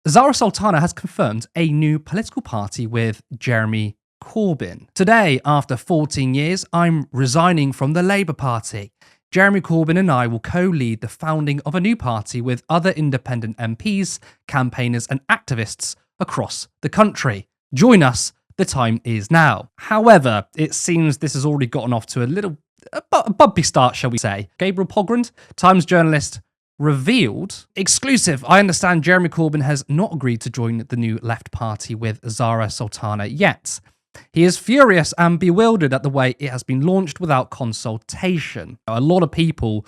Zara Sultana has confirmed a new political party with Jeremy Corbyn. Today, after 14 years, I'm resigning from the Labour Party. Jeremy Corbyn and I will co-lead the founding of a new party with other independent MPs, campaigners and activists across the country. Join us, the time is now. However, it seems this has already gotten off to a bumpy start, shall we say. Gabriel Pogrund, Times journalist, revealed, exclusive, I understand Jeremy Corbyn has not agreed to join the new left party with Zara Sultana yet. He is furious and bewildered at the way it has been launched without consultation. A lot of people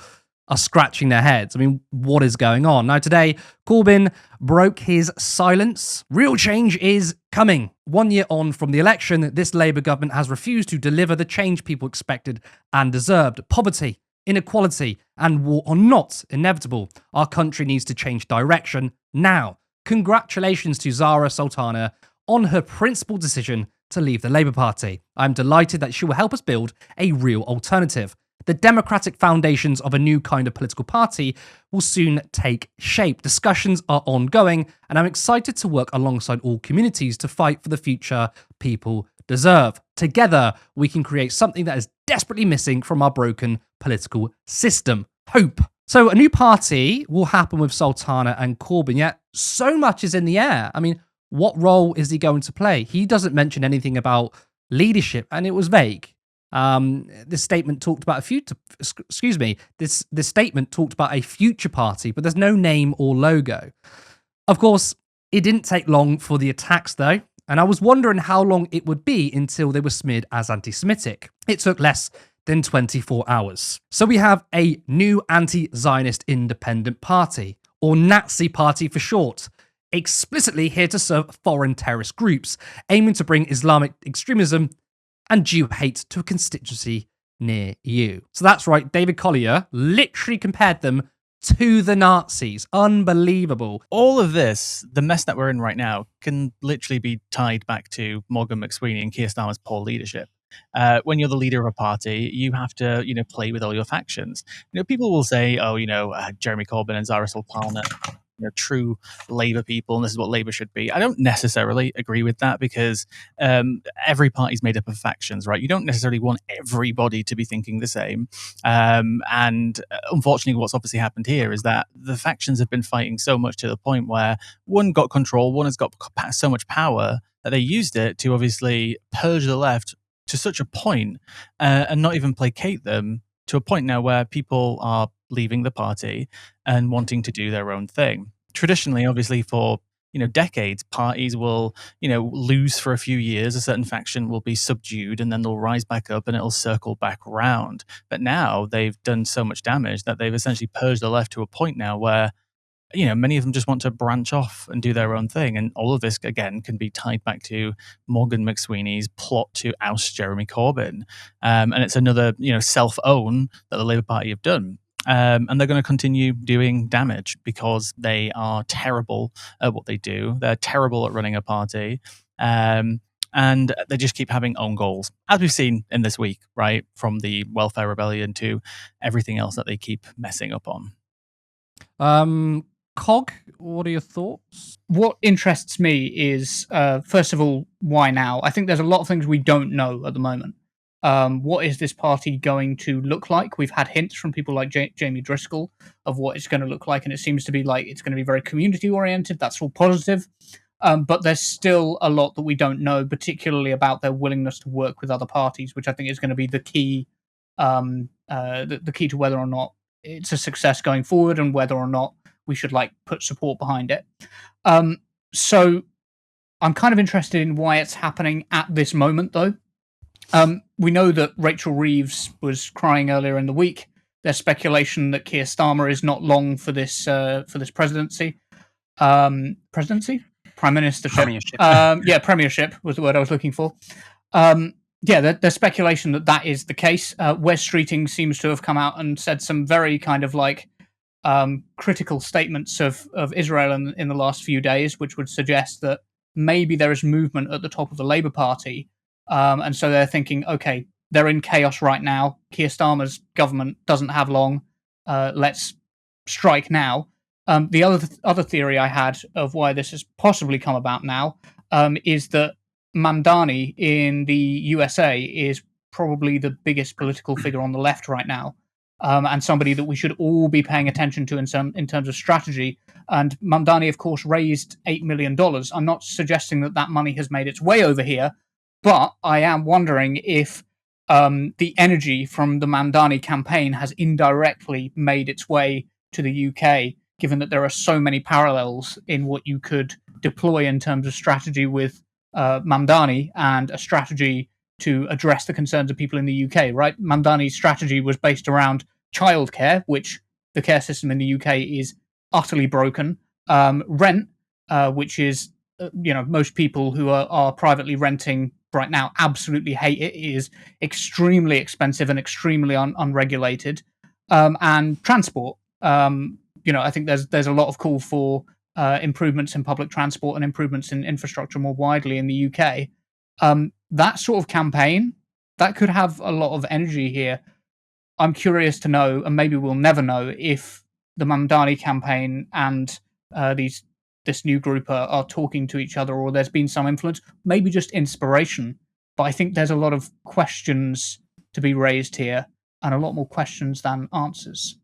are scratching their heads. I mean, what is going on? Now, today, Corbyn broke his silence. Real change is coming. 1 year on from the election, this Labour government has refused to deliver the change people expected and deserved. Poverty, inequality, and war are not inevitable. Our country needs to change direction now. Congratulations to Zara Sultana on her principled decision to leave the Labour Party. I'm delighted that she will help us build a real alternative. The democratic foundations of a new kind of political party will soon take shape. Discussions are ongoing, and I'm excited to work alongside all communities to fight for the future people deserve. Together, we can create something that is desperately missing from our broken political system: hope. So a new party will happen with Sultana and Corbyn, yet so much is in the air. I mean, what role is he going to play? He doesn't mention anything about leadership, and it was vague. This statement talked about This statement talked about a future party, but there's no name or logo. Of course, it didn't take long for the attacks, though, and I was wondering how long it would be until they were smeared as anti-Semitic. It took less than 24 hours. So we have a new anti-Zionist independent party, or Nazi party for short, explicitly here to serve foreign terrorist groups, aiming to bring Islamic extremism and Jew hate to a constituency near you. So that's right, David Collier literally compared them to the Nazis. Unbelievable. All of this, the mess that we're in right now, can literally be tied back to Morgan McSweeney and Keir Starmer's poor leadership. When you're the leader of a party, you have to, play with all your factions. People will say, Jeremy Corbyn and Zara Sultana, true Labour people, and this is what Labour should be. I don't necessarily agree with that because every party's made up of factions, right? You don't necessarily want everybody to be thinking the same. And unfortunately, what's obviously happened here is that the factions have been fighting so much to the point where one got control, one has got so much power that they used it to obviously purge the left to such a point and not even placate them to a point now where people are leaving the party and wanting to do their own thing. Traditionally, obviously, for decades, parties will lose for a few years. A certain faction will be subdued, and then they'll rise back up, and it'll circle back round. But now they've done so much damage that they've essentially purged the left to a point now where many of them just want to branch off and do their own thing. And all of this, again, can be tied back to Morgan McSweeney's plot to oust Jeremy Corbyn. And it's another, self-own that the Labour Party have done. And they're going to continue doing damage because they are terrible at what they do. They're terrible at running a party. And they just keep having own goals, as we've seen in this week, right? From the welfare rebellion to everything else that they keep messing up on. Cog, what are your thoughts? What interests me is, first of all, why now? I think there's a lot of things we don't know at the moment. What is this party going to look like? We've had hints from people like Jamie Driscoll of what it's going to look like, and it seems to be like it's going to be very community-oriented. That's all positive. But there's still a lot that we don't know, particularly about their willingness to work with other parties, which I think is going to be the key, the key to whether or not it's a success going forward and whether or not we should put support behind it. So I'm kind of interested in why it's happening at this moment, though. We know that Rachel Reeves was crying earlier in the week. There's speculation that Keir Starmer is not long for this presidency. Prime ministership. Premiership was the word I was looking for. There's speculation that is the case. Wes Streeting seems to have come out and said some very kind of critical statements of Israel in the last few days, which would suggest that maybe there is movement at the top of the Labour Party. And so they're thinking, okay, they're in chaos right now. Keir Starmer's government doesn't have long. Let's strike now. The other theory I had of why this has possibly come about now is that Mamdani in the USA is probably the biggest political figure on the left right now, and somebody that we should all be paying attention to in terms of strategy. And Mamdani, of course, raised $8 million. I'm not suggesting that money has made its way over here, but I am wondering if the energy from the Mamdani campaign has indirectly made its way to the UK, given that there are so many parallels in what you could deploy in terms of strategy with Mamdani and a strategy to address the concerns of people in the UK, right? Mamdani's strategy was based around childcare, which the care system in the UK is utterly broken. Rent, which is, most people who are privately renting right now absolutely hate it. It is extremely expensive and extremely unregulated. And transport. I think there's a lot of call for improvements in public transport and improvements in infrastructure more widely in the UK. That sort of campaign, that could have a lot of energy here. I'm curious to know, and maybe we'll never know, if the Mamdani campaign and this new group are talking to each other, or there's been some influence, maybe just inspiration. But I think there's a lot of questions to be raised here, and a lot more questions than answers.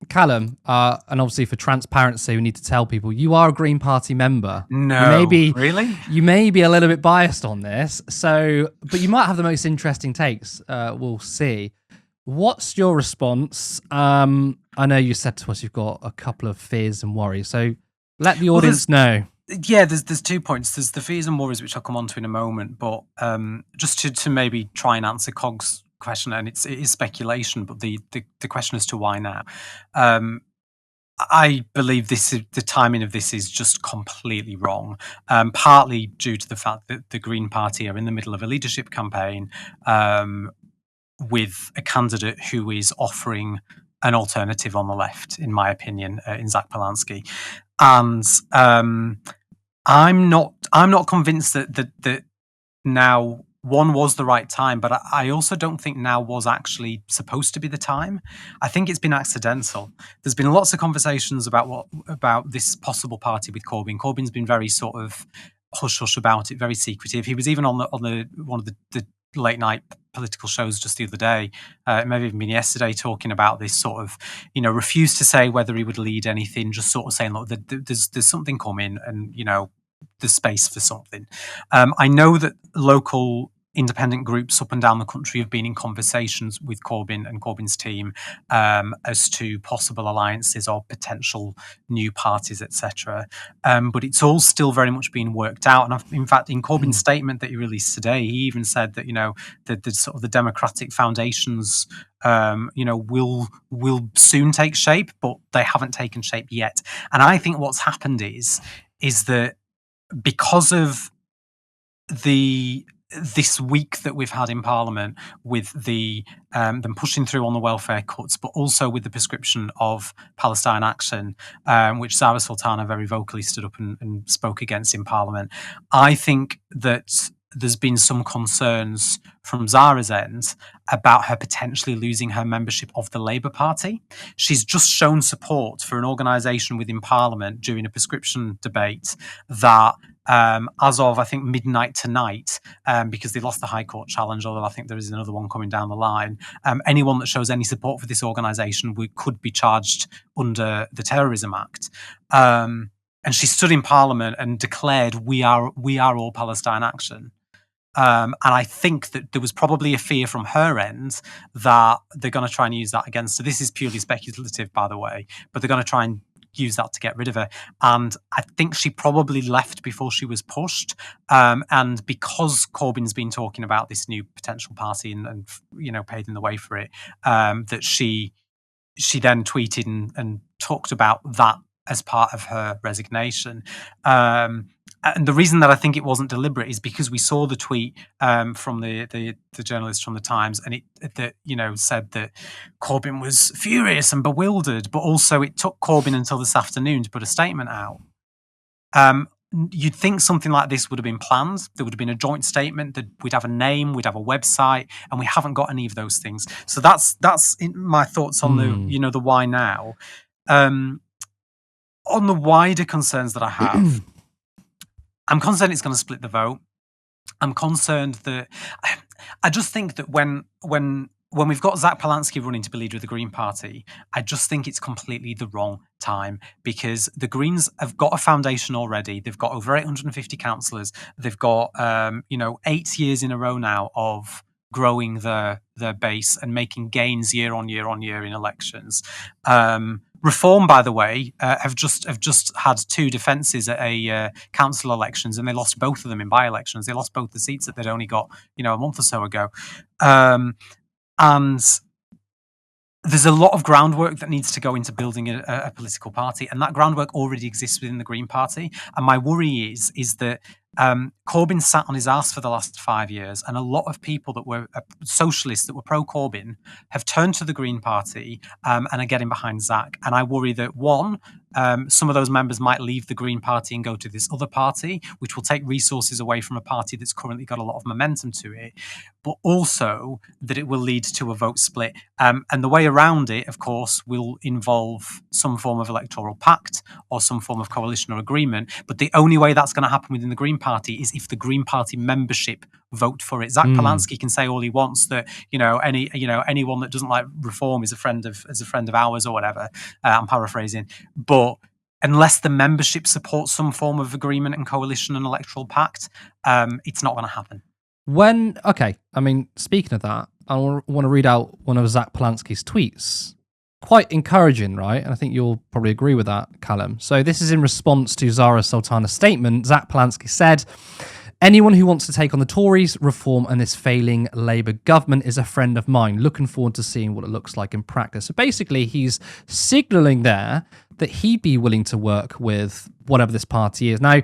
Callum, and obviously for transparency, we need to tell people you are a Green Party member. No, really? You may be a little bit biased on this, but you might have the most interesting takes. We'll see. What's your response? I know you said to us you've got a couple of fears and worries, so let the audience know. Yeah, there's 2 points. There's the fears and worries, which I'll come on to in a moment, but just to maybe try and answer Cog's question, and it is speculation, but the question as to why now. I believe the timing of this is just completely wrong, partly due to the fact that the Green Party are in the middle of a leadership campaign with a candidate who is offering an alternative on the left, in my opinion, in Zach Polanski. And I'm not convinced that now one was the right time, but I also don't think now was actually supposed to be the time. I think it's been accidental. There's been lots of conversations about this possible party with Corbyn. Corbyn's been very sort of hush about it, very secretive. He was even on the one of the late night political shows just the other day. It may have even been yesterday, talking about this sort of, refused to say whether he would lead anything, just sort of saying, look, there's something coming, and there's space for something. I know that local independent groups up and down the country have been in conversations with Corbyn and Corbyn's team as to possible alliances or potential new parties, etc. But it's all still very much being worked out. And in fact, in Corbyn's statement that he released today, he even said that the sort of the democratic foundations will soon take shape, but they haven't taken shape yet. And I think what's happened is that because of this week that we've had in Parliament, with them pushing through on the welfare cuts, but also with the prescription of Palestine Action, which Zara Sultana very vocally stood up and spoke against in Parliament, I think that there's been some concerns from Zara's end about her potentially losing her membership of the Labour Party. She's just shown support for an organisation within Parliament during a prescription debate that, as of, I think, midnight tonight, because they lost the High Court challenge, although I think there is another one coming down the line, anyone that shows any support for this organisation could be charged under the Terrorism Act. And she stood in Parliament and declared, we are all Palestine Action. And I think that there was probably a fear from her end that they're going to try and use that against her. This is purely speculative, by the way, but they're going to try and use that to get rid of her. And I think she probably left before she was pushed. And because Corbyn's been talking about this new potential party and paving the way for it, that she then tweeted and talked about that as part of her resignation. And the reason that I think it wasn't deliberate is because we saw the tweet from the journalist from the Times, and it said that Corbyn was furious and bewildered, but also it took Corbyn until this afternoon to put a statement out. You'd think something like this would have been planned. There would have been a joint statement, that we'd have a name, we'd have a website, and we haven't got any of those things. So that's my thoughts on the why now. on the wider concerns that I have, I'm concerned it's going to split the vote. I'm concerned that I just think that when we've got Zach Polansky running to be leader of the Green Party, I just think it's completely the wrong time, because the Greens have got a foundation already. They've got over 850 councillors. They've got 8 years in a row now of growing their base and making gains year on year on year in elections. Reform, by the way, have just had 2 defences at a council elections, and they lost both of them in by-elections. They lost both the seats that they'd only got, a month or so ago. And there's a lot of groundwork that needs to go into building a political party, and that groundwork already exists within the Green Party. And my worry is that Corbyn sat on his arse for the last 5 years, and a lot of people that were socialists, that were pro-Corbyn, have turned to the Green Party and are getting behind Zach. And I worry that, one, some of those members might leave the Green Party and go to this other party, which will take resources away from a party that's currently got a lot of momentum to it, but also that it will lead to a vote split. And the way around it, of course, will involve some form of electoral pact or some form of coalition or agreement. But the only way that's going to happen within the Green Party is if the Green Party membership vote for it. Zach Polansky can say all he wants that anyone that doesn't like reform is a friend of ours or whatever. I'm paraphrasing, but unless the membership supports some form of agreement and coalition and electoral pact, it's not going to happen. Speaking of that, I want to read out one of Zach Polansky's tweets. Quite encouraging, right? And I think you'll probably agree with that, Callum. So this is in response to Zara Sultana's statement. Zach Polansky said, "Anyone who wants to take on the Tories, reform, and this failing Labour government is a friend of mine. Looking forward to seeing what it looks like in practice." So basically, he's signalling there that he'd be willing to work with whatever this party is. Now,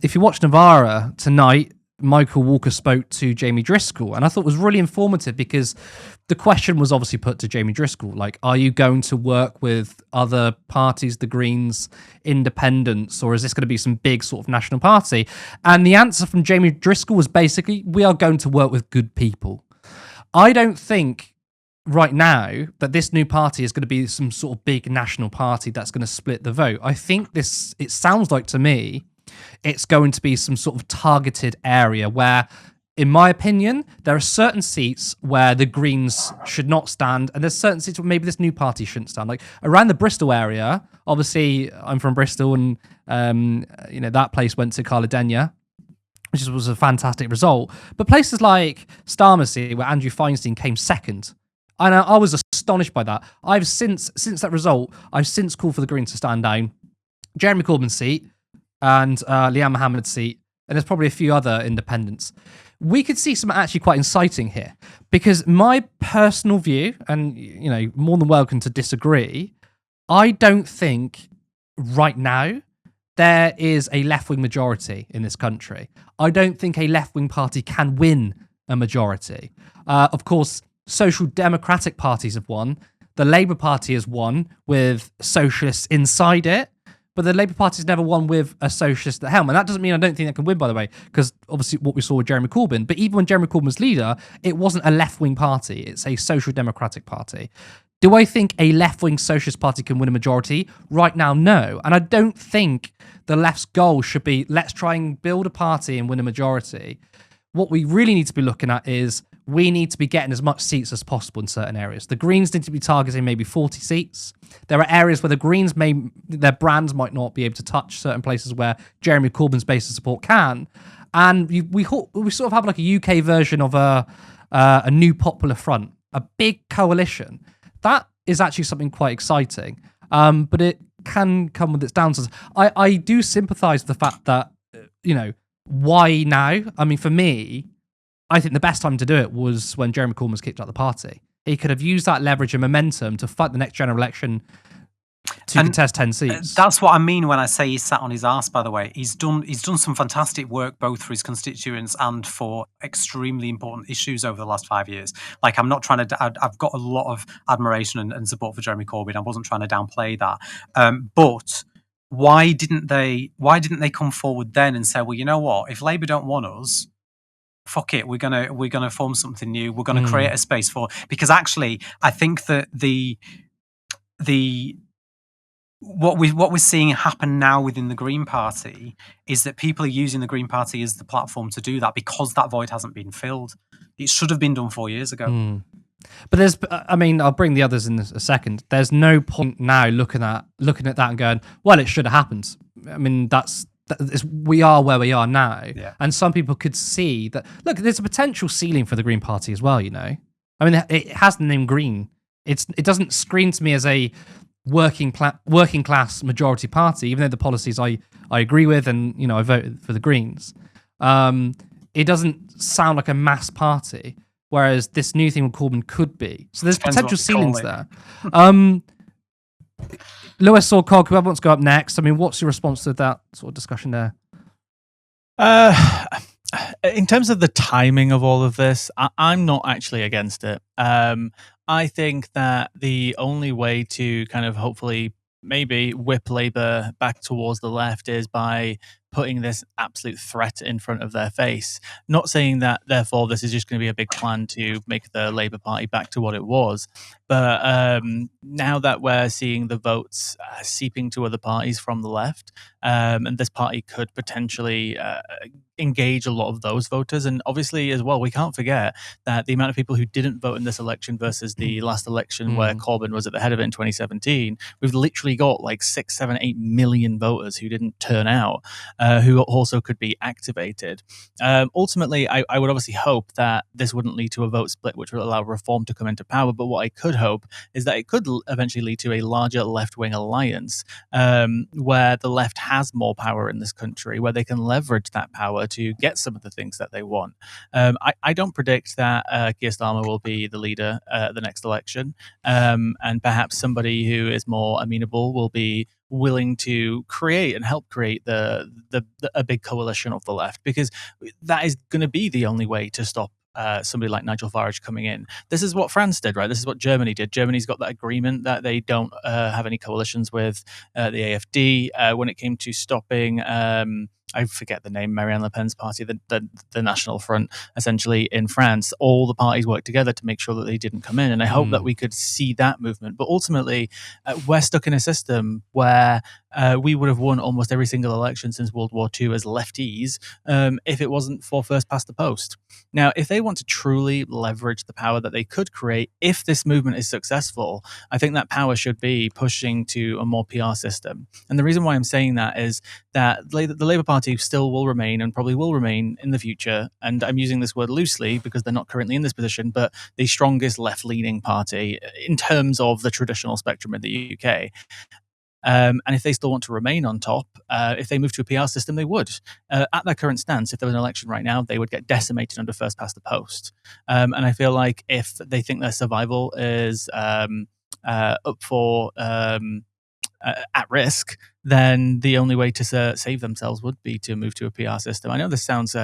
if you watch Novara tonight, Michael Walker spoke to Jamie Driscoll, and I thought it was really informative, because the question was obviously put to Jamie Driscoll, like, are you going to work with other parties, the Greens, independents, or is this going to be some big sort of national party? And the answer from Jamie Driscoll was basically, we are going to work with good people. I don't think right now that this new party is going to be some sort of big national party that's going to split the vote. I think it sounds like to me, it's going to be some sort of targeted area where, in my opinion, there are certain seats where the Greens should not stand, and there's certain seats where maybe this new party shouldn't stand. Like around the Bristol area, obviously I'm from Bristol, and that place went to Carladenia, which was a fantastic result. But places like Starmercy, where Andrew Feinstein came second, and I was astonished by that. I've since that result, I've since called for the Greens to stand down. Jeremy Corbyn's seat and Liam Mohammed's seat, and there's probably a few other independents. We could see some actually quite inciting here, because my personal view, and more than welcome to disagree, I don't think right now there is a left-wing majority in this country. I don't think a left-wing party can win a majority. Of course, social democratic parties have won. The Labour Party has won with socialists inside it. But the Labour Party's never won with a socialist at the helm. And that doesn't mean I don't think they can win, by the way, because obviously what we saw with Jeremy Corbyn. But even when Jeremy Corbyn was leader, it wasn't a left-wing party. It's a social democratic party. Do I think a left-wing socialist party can win a majority? Right now, no. And I don't think the left's goal should be, let's try and build a party and win a majority. What we really need to be looking at is, we need to be getting as much seats as possible in certain areas. The Greens need to be targeting maybe 40 seats. There are areas where the Greens their brands might not be able to touch certain places where Jeremy Corbyn's base of support can. And we sort of have like a UK version of a new popular front, a big coalition. That is actually something quite exciting. But it can come with its downsides. I do sympathise with the fact that, why now? I mean, for me, I think the best time to do it was when Jeremy Corbyn was kicked out of the party. He could have used that leverage and momentum to fight the next general election to contest 10 seats. That's what I mean when I say he sat on his arse, by the way. He's done some fantastic work both for his constituents and for extremely important issues over the last 5 years. Like, I'm not trying to... I've got a lot of admiration and support for Jeremy Corbyn. I wasn't trying to downplay that. But why didn't they come forward then and say, well, you know what? If Labour don't want us, fuck it, we're gonna form something new. We're gonna create a space for, because actually I think that the what we're seeing happen now within the Green Party is that people are using the Green Party as the platform to do that because that void hasn't been filled. It should have been done 4 years ago. But I'll bring the others in a second. There's no point now looking at that and going, well, it should have happened. I mean, we are where we are now. Yeah. And some people could see that, look, there's a potential ceiling for the Green Party as well, you know? I mean, it has the name Green. It doesn't screen to me as a working class majority party, even though the policies I agree with and, you know, I voted for the Greens. It doesn't sound like a mass party, whereas this new thing with Corbyn could be. So there's Depends potential what you call ceilings there. Lewis or Cog, whoever wants to go up next, I mean, what's your response to that sort of discussion there? In terms of the timing of all of this, I'm not actually against it. I think that the only way to kind of hopefully maybe whip Labour back towards the left is by putting this absolute threat in front of their face. Not saying that, therefore, this is just going to be a big plan to make the Labour Party back to what it was. But now that we're seeing the votes seeping to other parties from the left, and this party could potentially engage a lot of those voters. And obviously, as well, we can't forget that the amount of people who didn't vote in this election versus the last election where Corbyn was at the head of it in 2017, we've literally got like 6, 7, 8 million voters who didn't turn out, who also could be activated. Ultimately, I would obviously hope that this wouldn't lead to a vote split, which would allow Reform to come into power. But what I could hope is that it could eventually lead to a larger left-wing alliance where the left has more power in this country, where they can leverage that power to get some of the things that they want. I don't predict that Keir Starmer will be the leader at the next election, and perhaps somebody who is more amenable will be willing to create and help create a big coalition of the left, because that is going to be the only way to stop somebody like Nigel Farage coming in. This is what France did, right? This is what Germany did. Germany's got that agreement that they don't have any coalitions with the AfD when it came to stopping I forget the name, Marianne Le Pen's party, the National Front, essentially in France. All the parties worked together to make sure that they didn't come in. And I hope that we could see that movement. But ultimately, we're stuck in a system where we would have won almost every single election since World War II as lefties if it wasn't for first past the post. Now, if they want to truly leverage the power that they could create, if this movement is successful, I think that power should be pushing to a more PR system. And the reason why I'm saying that is that the Labour Party still will remain and probably will remain in the future, and I'm using this word loosely because they're not currently in this position, but the strongest left-leaning party in terms of the traditional spectrum in the UK. And if they still want to remain on top, if they move to a PR system, they would. At their current stance, if there was an election right now, they would get decimated under first past the post. And I feel like if they think their survival is up for at risk, then the only way to save themselves would be to move to a PR system. I know this sounds,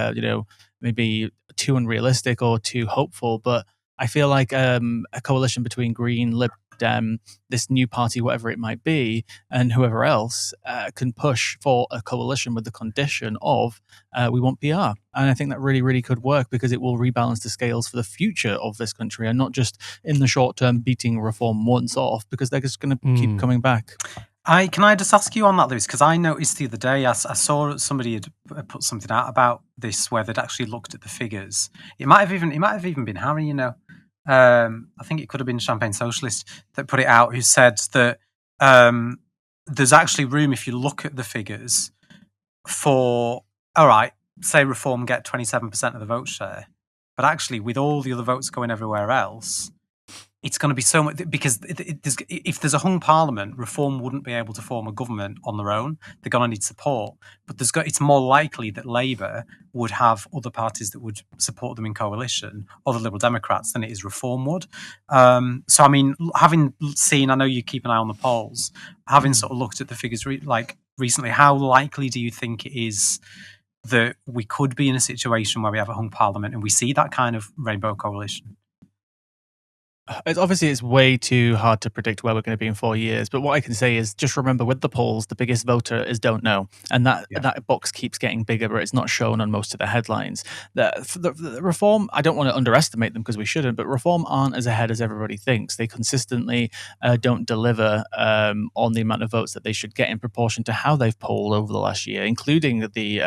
maybe too unrealistic or too hopeful, but I feel like a coalition between Green, Lib Dem, this new party, whatever it might be, and whoever else can push for a coalition with the condition of we want PR. And I think that really, really could work because it will rebalance the scales for the future of this country and not just in the short term beating Reform once off, because they're just going to keep coming back. Can I just ask you on that, Lewis? Because I noticed the other day I saw somebody had put something out about this where they'd actually looked at the figures. It might have even been Harry, you know. I think it could have been Champagne Socialist that put it out, who said that there's actually room, if you look at the figures, for, all right, say Reform get 27% of the vote share, but actually with all the other votes going everywhere else, it's going to be so much, because if there's a hung parliament, Reform wouldn't be able to form a government on their own. They're going to need support. But it's more likely that Labour would have other parties that would support them in coalition, or the Liberal Democrats, than it is Reform would. So, I mean, having seen, I know you keep an eye on the polls, having sort of looked at the figures recently, how likely do you think it is that we could be in a situation where we have a hung parliament and we see that kind of rainbow coalition? It's way too hard to predict where we're going to be in 4 years. But what I can say is just remember with the polls, the biggest voter is don't know. And that box keeps getting bigger, but it's not shown on most of the headlines. The reform, I don't want to underestimate them because we shouldn't, but reform aren't as ahead as everybody thinks. They consistently don't deliver on the amount of votes that they should get in proportion to how they've polled over the last year, including the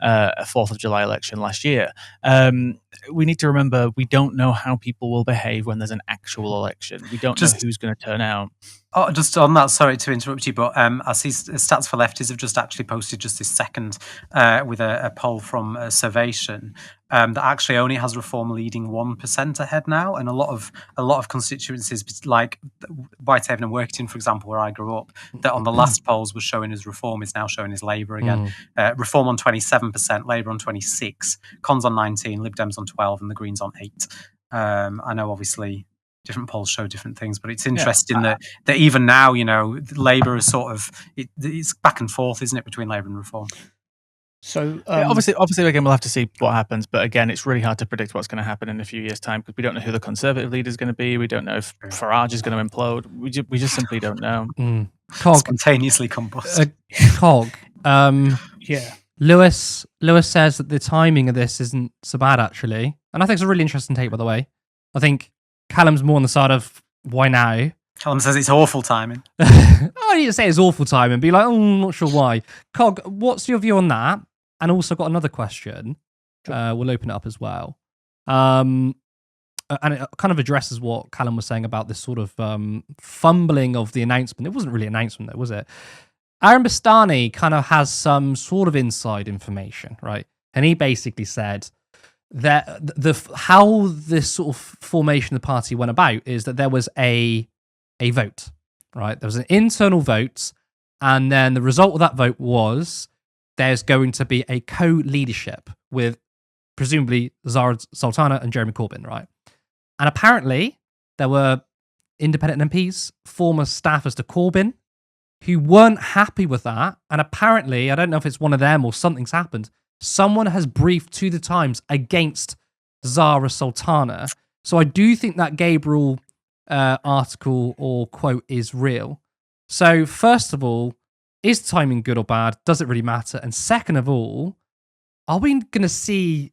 4th of July election last year. We need to remember we don't know how people will behave when there's an actual election. We don't know who's going to turn out. Oh, just on that, sorry to interrupt you, but I see Stats for Lefties have just actually posted just this second with a poll from Survation that actually only has Reform leading 1% ahead now, and a lot of constituencies like Whitehaven and Workington, for example, where I grew up, that on the last polls was showing as Reform is now showing as Labour again. Reform on 27%, Labour on 26%, Cons on 19%, Lib Dems on 12%, and the Greens on 8%. I know, obviously, different polls show different things, but it's interesting that even now, Labour is sort of it's back and forth, isn't it, between Labour and Reform? So obviously, again, we'll have to see what happens. But again, it's really hard to predict what's going to happen in a few years' time because we don't know who the Conservative leader is going to be. We don't know if Farage is going to implode. We just simply don't know. Cog spontaneously combust. Cog. Yeah. Lewis says that the timing of this isn't so bad actually, and I think it's a really interesting take. By the way, I think Callum's more on the side of why now. Callum says it's awful timing. I need to say it's awful timing. Be like, I'm not sure why. Cog, what's your view on that? And also got another question. We'll open it up as well. And it kind of addresses what Callum was saying about this sort of fumbling of the announcement. It wasn't really an announcement, though, was it? Aaron Bastani kind of has some sort of inside information, right? And he basically said that how this sort of formation of the party went about is that there was a vote, right? There was an internal vote, and then the result of that vote was there's going to be a co-leadership with presumably Zara Sultana and Jeremy Corbyn, right? And apparently there were independent MPs, former staffers to Corbyn, who weren't happy with that. And apparently, I don't know if it's one of them or something's happened, someone has briefed to the Times against Zara Sultana. So I do think that Gabriel article or quote is real. So first of all, is timing good or bad? Does it really matter? And second of all, are we going to see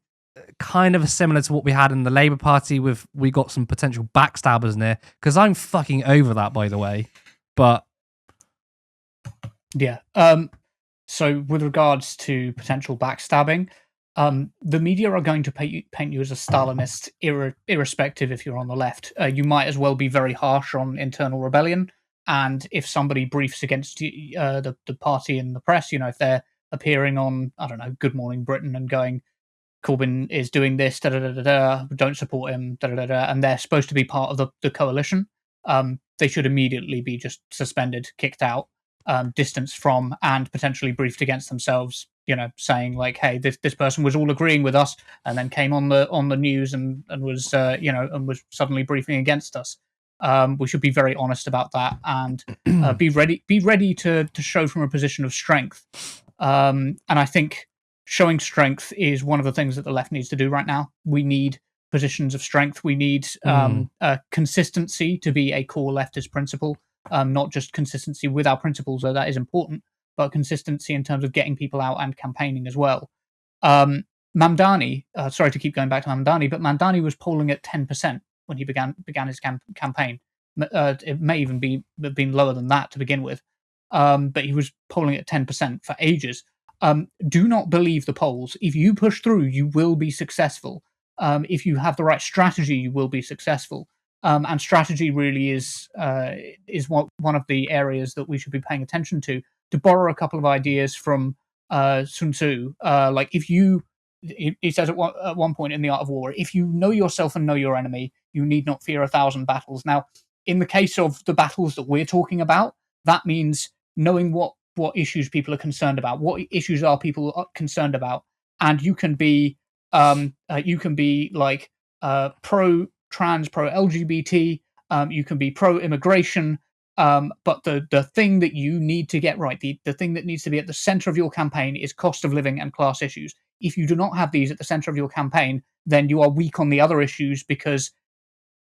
kind of similar to what we had in the Labour Party with we got some potential backstabbers in there? Because I'm fucking over that, by the way. But yeah. So with regards to potential backstabbing, the media are going to paint you as a Stalinist, irrespective if you're on the left. You might as well be very harsh on internal rebellion. And if somebody briefs against the party in the press, if they're appearing on, I don't know, Good Morning Britain and going, Corbyn is doing this, don't support him, and they're supposed to be part of the coalition, they should immediately be just suspended, kicked out, distanced from, and potentially briefed against themselves, saying like, hey, this person was all agreeing with us and then came on the news and was and was suddenly briefing against us. We should be very honest about that and be ready to show from a position of strength. And I think showing strength is one of the things that the left needs to do right now. We need positions of strength. We need consistency to be a core leftist principle, not just consistency with our principles, though that is important, but consistency in terms of getting people out and campaigning as well. Mamdani, sorry to keep going back to Mamdani, but Mamdani was polling at 10% when he began his campaign. It may even have been lower than that to begin with, but he was polling at 10% for ages. Do not believe the polls. If you push through, you will be successful. If you have the right strategy, you will be successful. And strategy really is one of the areas that we should be paying attention to. To borrow a couple of ideas from Sun Tzu, like he says at one point in The Art of War, if you know yourself and know your enemy, you need not fear 1,000 battles. Now, in the case of the battles that we're talking about, that means knowing what issues people are concerned about, what issues are people concerned about, and you can be like pro-trans, pro-LGBT, you can be pro-immigration, but the thing that you need to get right, the thing that needs to be at the center of your campaign is cost of living and class issues. If you do not have these at the center of your campaign, then you are weak on the other issues because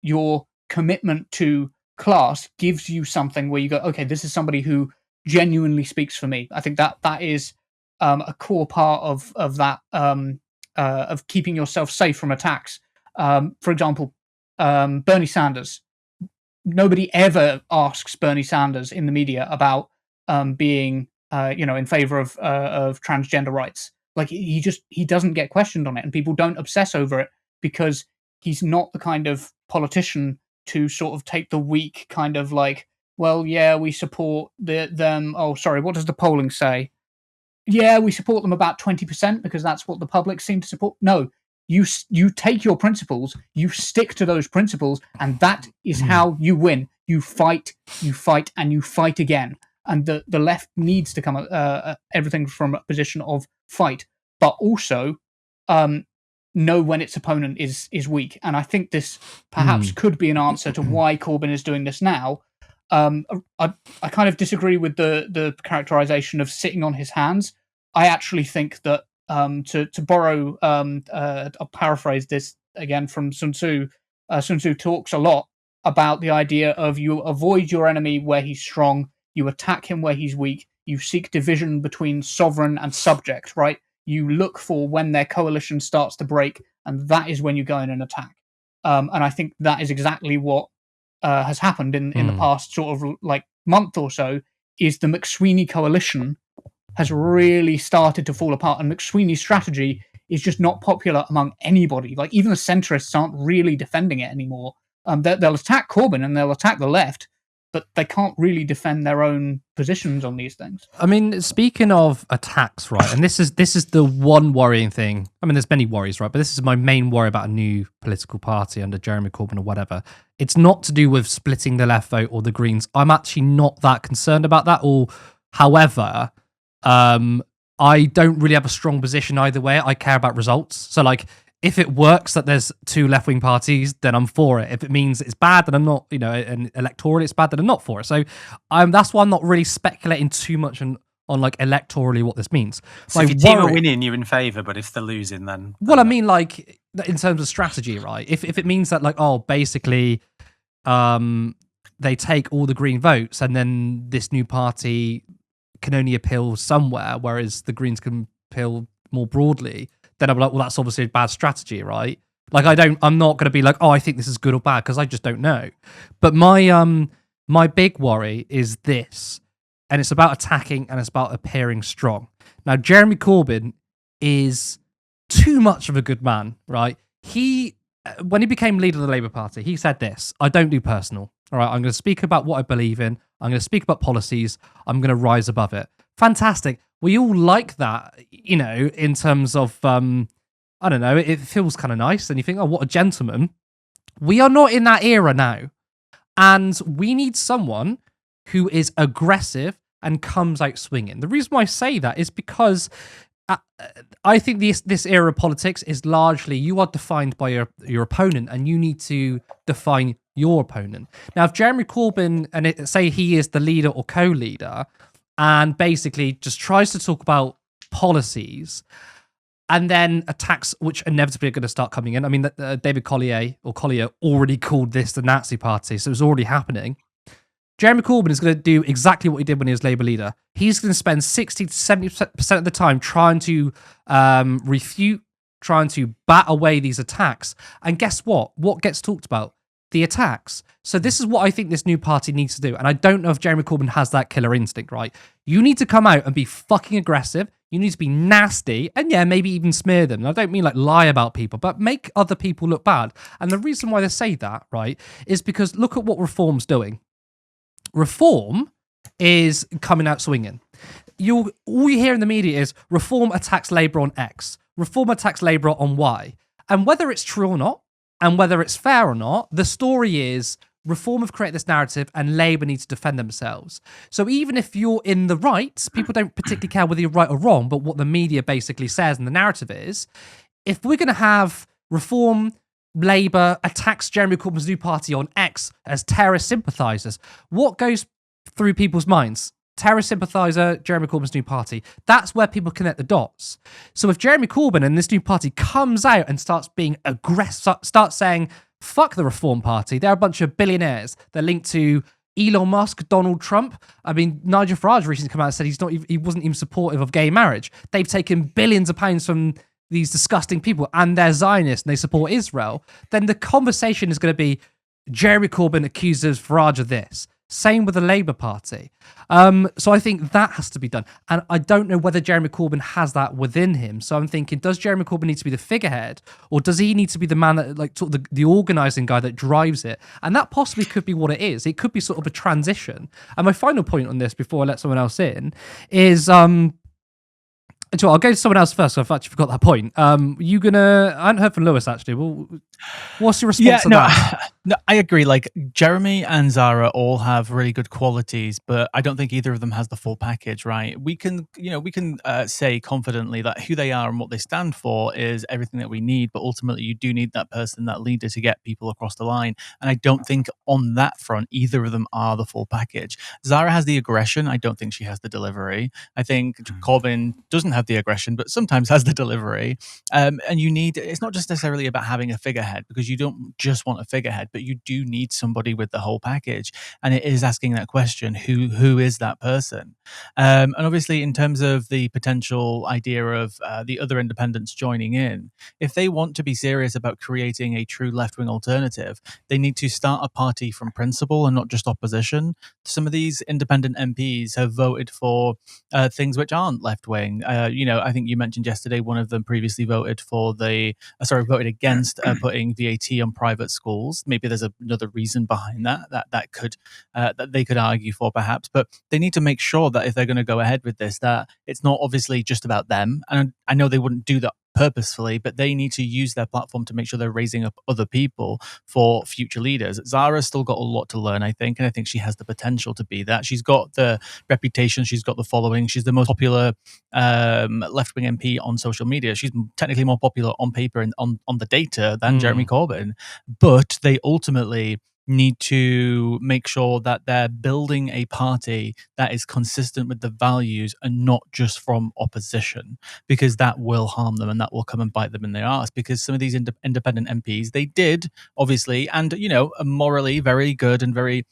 your commitment to class gives you something where you go, okay, this is somebody who genuinely speaks for me. I think that is a core part of that of keeping yourself safe from attacks. For example, Bernie Sanders. Nobody ever asks Bernie Sanders in the media about being, in favor of transgender rights. Like he doesn't get questioned on it, and people don't obsess over it because he's not the kind of politician to sort of take the weak kind of like, well, yeah, we support them. Oh, sorry, what does the polling say? Yeah, we support them about 20% because that's what the public seem to support. No, you take your principles, you stick to those principles, and that is how you win. You fight, and you fight again. And the left needs to come everything from a position of fight, but also know when its opponent is weak. And I think this perhaps could be an answer to why Corbyn is doing this now. I kind of disagree with the characterization of sitting on his hands. I actually think that to borrow, I'll paraphrase this again from Sun Tzu. Sun Tzu talks a lot about the idea of you avoid your enemy where he's strong, you attack him where he's weak, you seek division between sovereign and subject, right? You look for when their coalition starts to break, and that is when you go in and attack. And I think that is exactly what has happened in the past sort of like month or so, is the McSweeney coalition has really started to fall apart, and McSweeney's strategy is just not popular among anybody. Like even the centrists aren't really defending it anymore. They'll attack Corbyn and they'll attack the left, but they can't really defend their own positions on these things. I mean, speaking of attacks, right, and this is the one worrying thing. I mean, there's many worries, right, but this is my main worry about a new political party under Jeremy Corbyn or whatever. It's not to do with splitting the left vote or the Greens. I'm actually not that concerned about that. Or, however, I don't really have a strong position either way. I care about results. So, like, if it works that there's two left-wing parties, then I'm for it. If it means it's bad, then I'm not, and electorally it's bad, then I'm not for it. So that's why I'm not really speculating too much on like electorally what this means. So if your team are winning, you're in favour, but if they're losing, then... Well, I mean, like, in terms of strategy, right? If it means that, like, basically they take all the Green votes and then this new party can only appeal somewhere, whereas the Greens can appeal more broadly, then I'm like, well, that's obviously a bad strategy, right? Like, I'm not going to be like, I think this is good or bad, because I just don't know. But my big worry is this, and it's about attacking and it's about appearing strong. Now, Jeremy Corbyn is too much of a good man, right? When he became leader of the Labour Party, he said this: I don't do personal. All right, I'm going to speak about what I believe in. I'm going to speak about policies. I'm going to rise above it. Fantastic. We all like that, in terms of, I don't know, it feels kind of nice. And you think, what a gentleman. We are not in that era now. And we need someone who is aggressive and comes out swinging. The reason why I say that is because I think this era of politics is largely, you are defined by your opponent, and you need to define your opponent. Now, if Jeremy Corbyn, and say he is the leader or co-leader, and basically just tries to talk about policies and then attacks, which inevitably are going to start coming in. I mean, David Collier already called this the Nazi party, so it's already happening. Jeremy Corbyn is going to do exactly what he did when he was Labour leader. He's going to spend 60 to 70% of the time trying to refute, trying to bat away these attacks. And guess what? What gets talked about? The attacks. So this is what I think this new party needs to do. And I don't know if Jeremy Corbyn has that killer instinct, right? You need to come out and be fucking aggressive. You need to be nasty. And yeah, maybe even smear them. And I don't mean like lie about people, but make other people look bad. And the reason why they say that, right, is because look at what Reform's doing. Reform is coming out swinging. All you hear in the media is Reform attacks Labour on X. Reform attacks Labour on Y. And whether it's true or not, and whether it's fair or not, the story is Reform have created this narrative and Labour needs to defend themselves. So even if you're in the right, people don't particularly care whether you're right or wrong, but what the media basically says and the narrative is, if we're going to have Reform, Labour attacks Jeremy Corbyn's new party on X as terrorist sympathisers, what goes through people's minds? Terrorist sympathiser, Jeremy Corbyn's new party. That's where people connect the dots. So if Jeremy Corbyn and this new party comes out and starts being aggressive, starts saying fuck the Reform Party. They're a bunch of billionaires. They're linked to Elon Musk, Donald Trump. I mean, Nigel Farage recently came out and said he wasn't even supportive of gay marriage. They've taken billions of pounds from these disgusting people, and they're Zionists and they support Israel. Then the conversation is going to be Jeremy Corbyn accuses Farage of this. Same with the Labour Party. So I think that has to be done. And I don't know whether Jeremy Corbyn has that within him. So I'm thinking, does Jeremy Corbyn need to be the figurehead, or does he need to be the man that, like, sort of the organising guy that drives it? And that possibly could be what it is. It could be sort of a transition. And my final point on this, before I let someone else in, is I'll go to someone else first. So I've actually forgot that point. I hadn't heard from Lewis actually. Well, what's your response to that? No, I agree. Like, Jeremy and Zara all have really good qualities, but I don't think either of them has the full package, right? We can say confidently that who they are and what they stand for is everything that we need, but ultimately you do need that person, that leader, to get people across the line. And I don't think on that front, either of them are the full package. Zara has the aggression. I don't think she has the delivery. I think Corbyn doesn't have the aggression, but sometimes has the delivery. And it's not just necessarily about having a figurehead, because you don't just want a figurehead, but you do need somebody with the whole package. And it is asking that question, who is that person? And obviously, in terms of the potential idea of the other independents joining in, if they want to be serious about creating a true left-wing alternative, they need to start a party from principle and not just opposition. Some of these independent MPs have voted for things which aren't left-wing. I think you mentioned yesterday one of them previously voted against putting VAT on private schools. Maybe there's another reason behind that they could argue for, perhaps, but they need to make sure that if they're going to go ahead with this, that it's not obviously just about them. And I know they wouldn't do that purposefully, but they need to use their platform to make sure they're raising up other people for future leaders. Zara's still got a lot to learn, I think, and I think she has the potential to be that. She's got the reputation, she's got the following, she's the most popular left-wing MP on social media. She's technically more popular on paper and on the data than Jeremy Corbyn, but they ultimately need to make sure that they're building a party that is consistent with the values and not just from opposition, because that will harm them and that will come and bite them in the arse. Because some of these independent MPs, they did, obviously, and morally very good and very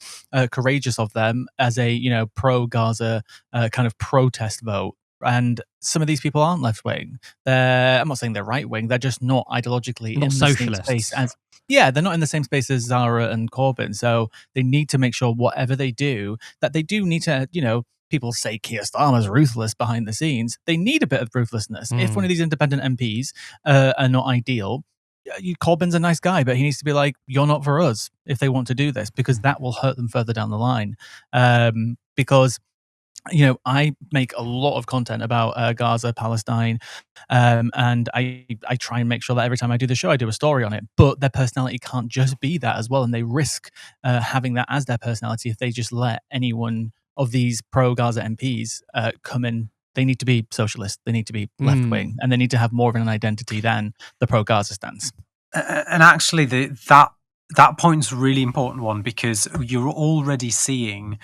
courageous of them as a pro-Gaza kind of protest vote. And some of these people aren't left wing. I'm not saying they're right wing. They're just not ideologically Not in socialists. the same space as. Yeah, they're not in the same space as Zara and Corbyn. So they need to make sure whatever they do, that they do need to, people say Keir Starmer's ruthless behind the scenes. They need a bit of ruthlessness. If one of these independent MPs are not ideal, Corbyn's a nice guy, but he needs to be like, you're not for us if they want to do this, because that will hurt them further down the line. Because I make a lot of content about Gaza, Palestine, and I try and make sure that every time I do the show, I do a story on it. But their personality can't just be that as well, and they risk having that as their personality if they just let any one of these pro-Gaza MPs come in. They need to be socialist, they need to be left-wing, and they need to have more of an identity than the pro-Gaza stance. And actually, that point's a really important one, because you're already seeing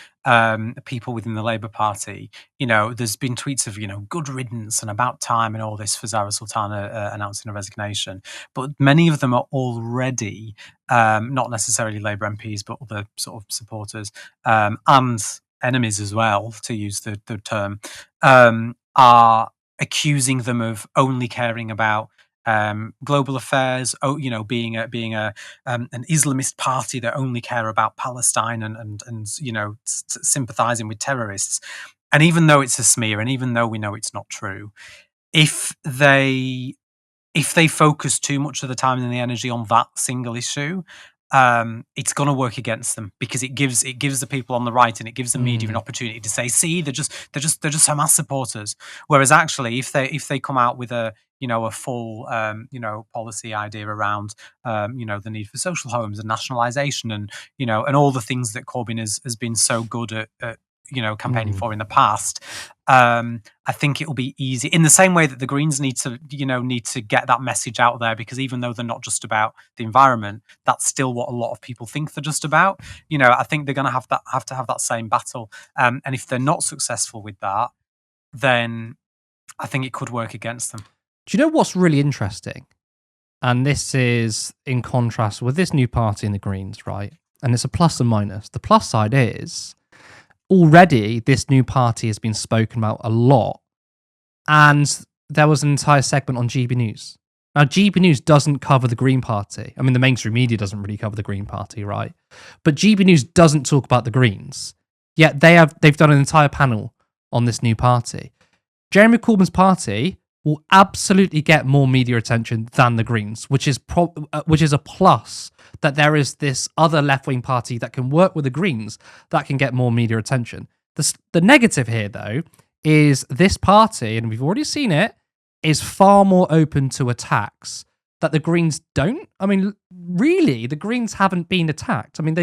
people within the Labour Party. There's been tweets of good riddance and about time and all this for Zara Sultana announcing a resignation, but many of them are already not necessarily Labour MPs, but other sort of supporters and enemies as well, to use the term, are accusing them of only caring about global affairs, being an Islamist party that only care about Palestine and sympathizing with terrorists. And even though it's a smear, and even though we know it's not true, if they focus too much of the time and the energy on that single issue, it's going to work against them, because it gives the people on the right and it gives the media an opportunity to say, see, they're just Hamas supporters. Whereas actually, if they come out with a full policy idea around the need for social homes and nationalisation and and all the things that Corbyn has been so good at campaigning for in the past, I think it will be easy, in the same way that the Greens need to get that message out there, because even though they're not just about the environment, that's still what a lot of people think they're just about. I think they're going to have to have that same battle, and if they're not successful with that, then I think it could work against them. Do you know what's really interesting? And this is in contrast with this new party in the Greens, right? And it's a plus and minus. The plus side is already this new party has been spoken about a lot. And there was an entire segment on GB News. Now, GB News doesn't cover the Green Party. I mean, the mainstream media doesn't really cover the Green Party, right? But GB News doesn't talk about the Greens. Yet they've done an entire panel on this new party. Jeremy Corbyn's party will absolutely get more media attention than the Greens, which is a plus, that there is this other left-wing party that can work with the Greens that can get more media attention. The negative here, though, is this party, and we've already seen it, is far more open to attacks that the Greens don't. I mean, really, the Greens haven't been attacked. I mean,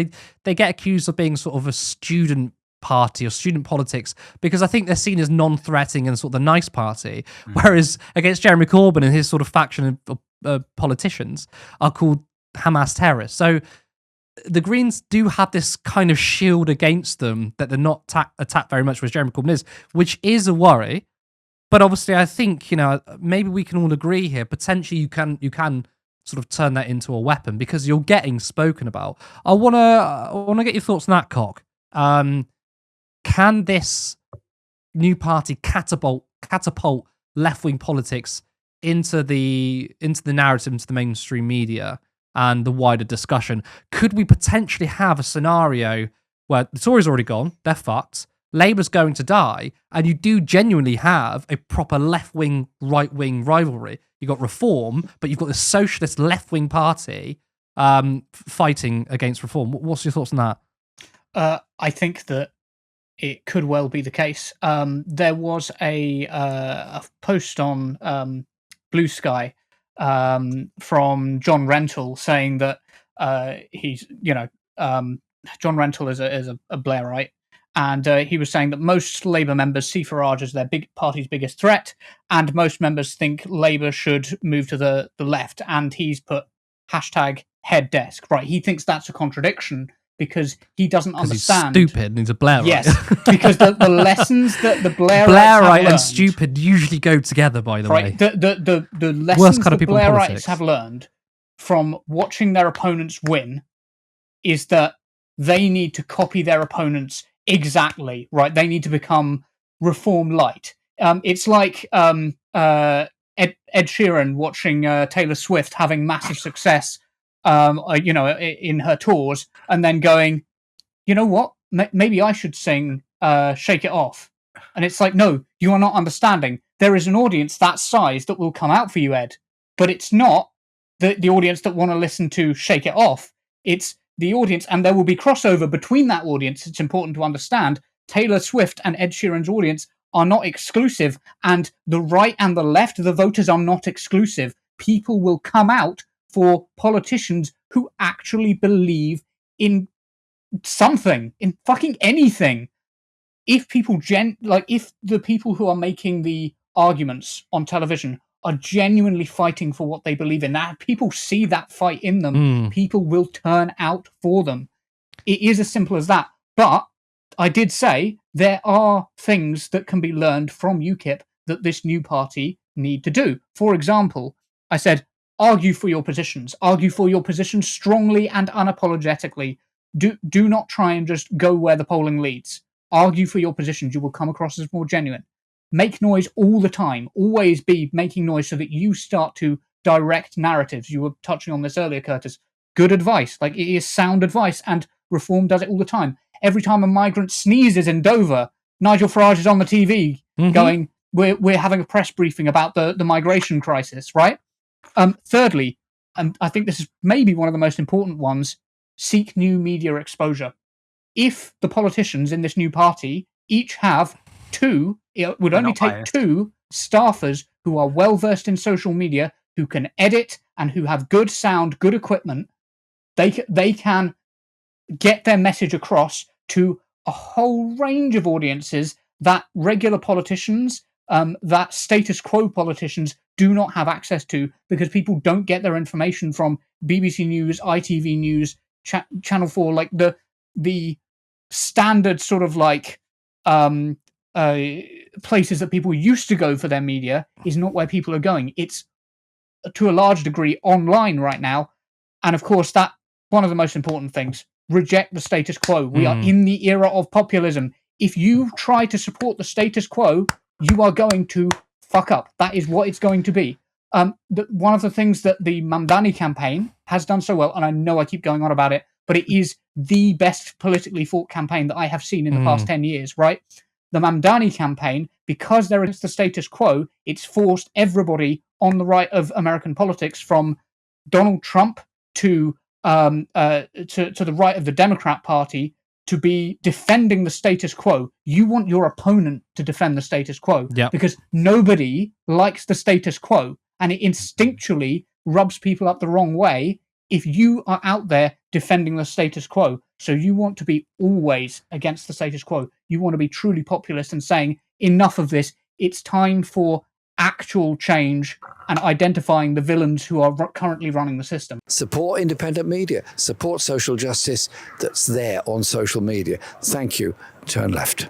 they get accused of being sort of a student party or student politics because I think they're seen as non-threatening and sort of the nice party, whereas against Jeremy Corbyn and his sort of faction of politicians are called Hamas terrorists. So the Greens do have this kind of shield against them that they're not attacked very much, which Jeremy Corbyn is, which is a worry. But obviously, I think, maybe we can all agree here, potentially you can sort of turn that into a weapon because you're getting spoken about. I wanna get your thoughts on that, Cock. Can this new party catapult left-wing politics into the narrative, into the mainstream media and the wider discussion? Could we potentially have a scenario where the Tories already gone, they're fucked, Labour's going to die, and you do genuinely have a proper left-wing, right-wing rivalry? You've got Reform, but you've got the socialist left-wing party fighting against Reform. What's your thoughts on that? I think that it could well be the case. There was a post on Blue Sky from John Rentoul saying that he's, John Rentoul is a Blairite, and he was saying that most Labour members see Farage as their party's biggest threat, and most members think Labour should move to the left. And he's put hashtag head desk. Right, he thinks that's a contradiction because he doesn't understand. He's stupid and he's a Blairite. Yes, because the lessons that the Blairite and stupid usually go together, by the way. The lessons that Blairites have learned from watching their opponents win is that they need to copy their opponents exactly, right? They need to become Reform light. It's like Ed Sheeran watching Taylor Swift having massive success in her tours, and then going, you know what? Maybe I should sing "Shake It Off," and it's like, no, you are not understanding. There is an audience that size that will come out for you, Ed, but it's not the audience that want to listen to "Shake It Off." It's the audience, and there will be crossover between that audience. It's important to understand Taylor Swift and Ed Sheeran's audience are not exclusive, and the right and the left, the voters, are not exclusive. People will come out for politicians who actually believe in something, in fucking anything. If people if the people who are making the arguments on television are genuinely fighting for what they believe in, that people see that fight in them, people will turn out for them. It is as simple as that. But I did say there are things that can be learned from UKIP that this new party need to do. For example, I said, argue for your positions. Argue for your positions strongly and unapologetically. Do not try and just go where the polling leads. Argue for your positions. You will come across as more genuine. Make noise all the time. Always be making noise so that you start to direct narratives. You were touching on this earlier, Curtis. Good advice. Like, it is sound advice, and Reform does it all the time. Every time a migrant sneezes in Dover, Nigel Farage is on the TV going, we're having a press briefing about the migration crisis, right? Thirdly, and I think this is maybe one of the most important ones, seek new media exposure. If the politicians in this new party each have it would only take two staffers who are well versed in social media, who can edit and who have good sound, good equipment, they can get their message across to a whole range of audiences that regular politicians, that status quo politicians do not have access to, because people don't get their information from BBC News, ITV News, Channel 4, like the standard sort of like places that people used to go for their media is not where people are going. It's to a large degree online right now. And of course, that one of the most important things, reject the status quo. We are in the era of populism. If you try to support the status quo, you are going to fuck up. That is what it's going to be. One of the things that the Mamdani campaign has done so well, and I know I keep going on about it, but it is the best politically fought campaign that I have seen in the past 10 years, right? The Mamdani campaign, because there is the status quo, it's forced everybody on the right of American politics, from Donald Trump to the right of the Democrat Party, to be defending the status quo. You want your opponent to defend the status quo, because nobody likes the status quo, and it instinctually rubs people up the wrong way if you are out there defending the status quo. So you want to be always against the status quo. You want to be truly populist and saying, enough of this, it's time for actual change and identifying the villains who are currently running the system. Support independent media, support social justice that's there on social media. Thank you. Turn left.